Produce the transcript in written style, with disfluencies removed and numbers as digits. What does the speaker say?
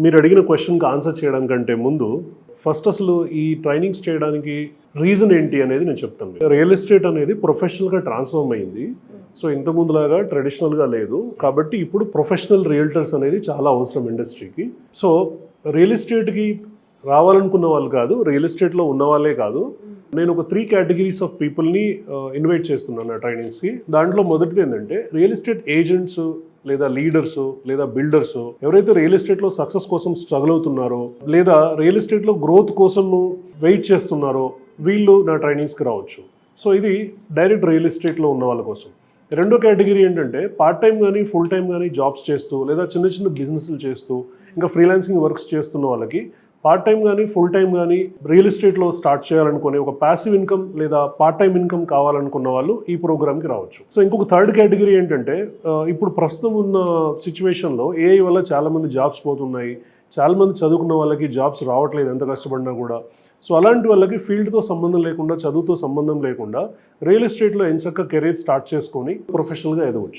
మీరు అడిగిన క్వశ్చన్కి ఆన్సర్ చేయడం కంటే ముందు ఫస్ట్ అసలు ఈ ట్రైనింగ్స్ చేయడానికి రీజన్ ఏంటి అనేది నేను చెప్తాను. రియల్ ఎస్టేట్ అనేది ప్రొఫెషనల్గా ట్రాన్స్ఫార్మ్ అయింది. సో ఇంత ముందులాగా ట్రెడిషనల్గా లేదు. కాబట్టి ఇప్పుడు ప్రొఫెషనల్ రియల్టర్స్ అనేది చాలా అవసరం ఇండస్ట్రీకి. సో రియల్ ఎస్టేట్కి రావాలనుకున్న వాళ్ళు కాదు, రియల్ ఎస్టేట్లో ఉన్న వాళ్ళే కాదు, నేను ఒక 3 కేటగిరీస్ ఆఫ్ పీపుల్ని ఇన్వైట్ చేస్తున్నాను నా ట్రైనింగ్స్కి. దాంట్లో మొదటిది ఏంటంటే రియల్ ఎస్టేట్ ఏజెంట్స్ లేదా లీడర్స్ లేదా బిల్డర్స్ ఎవరైతే రియల్ ఎస్టేట్లో సక్సెస్ కోసం స్ట్రగుల్ అవుతున్నారో లేదా రియల్ ఎస్టేట్లో గ్రోత్ కోసం వెయిట్ చేస్తున్నారో వీళ్ళు నా ట్రైనింగ్స్కి రావచ్చు. సో ఇది డైరెక్ట్ రియల్ ఎస్టేట్లో ఉన్న వాళ్ళ కోసం. రెండో కేటగిరీ ఏంటంటే పార్ట్ టైం కానీ ఫుల్ టైం కానీ జాబ్స్ చేస్తూ లేదా చిన్న చిన్న బిజినెస్లు చేస్తూ ఇంకా ఫ్రీలాన్సింగ్ వర్క్స్ చేస్తున్న వాళ్ళకి పార్ట్ టైం కానీ ఫుల్ టైం కానీ రియల్ ఎస్టేట్లో స్టార్ట్ చేయాలనుకునే ఒక ప్యాసివ్ ఇన్కమ్ లేదా పార్ట్ టైం ఇన్కమ్ కావాలనుకున్న వాళ్ళు ఈ ప్రోగ్రామ్కి రావచ్చు. సో ఇంకొక థర్డ్ కేటగిరీ ఏంటంటే ఇప్పుడు ప్రస్తుతం ఉన్న సిచ్యువేషన్లో ఏఐ వల్ల చాలామంది జాబ్స్ పోతున్నాయి, చాలామంది చదువుకున్న వాళ్ళకి జాబ్స్ రావట్లేదు ఎంత కష్టపడినా కూడా. సో అలాంటి వాళ్ళకి ఫీల్డ్తో సంబంధం లేకుండా, చదువుతో సంబంధం లేకుండా రియల్ ఎస్టేట్లో ఎంచక్క కెరీర్ స్టార్ట్ చేసుకొని ప్రొఫెషనల్గా ఎదగవచ్చు.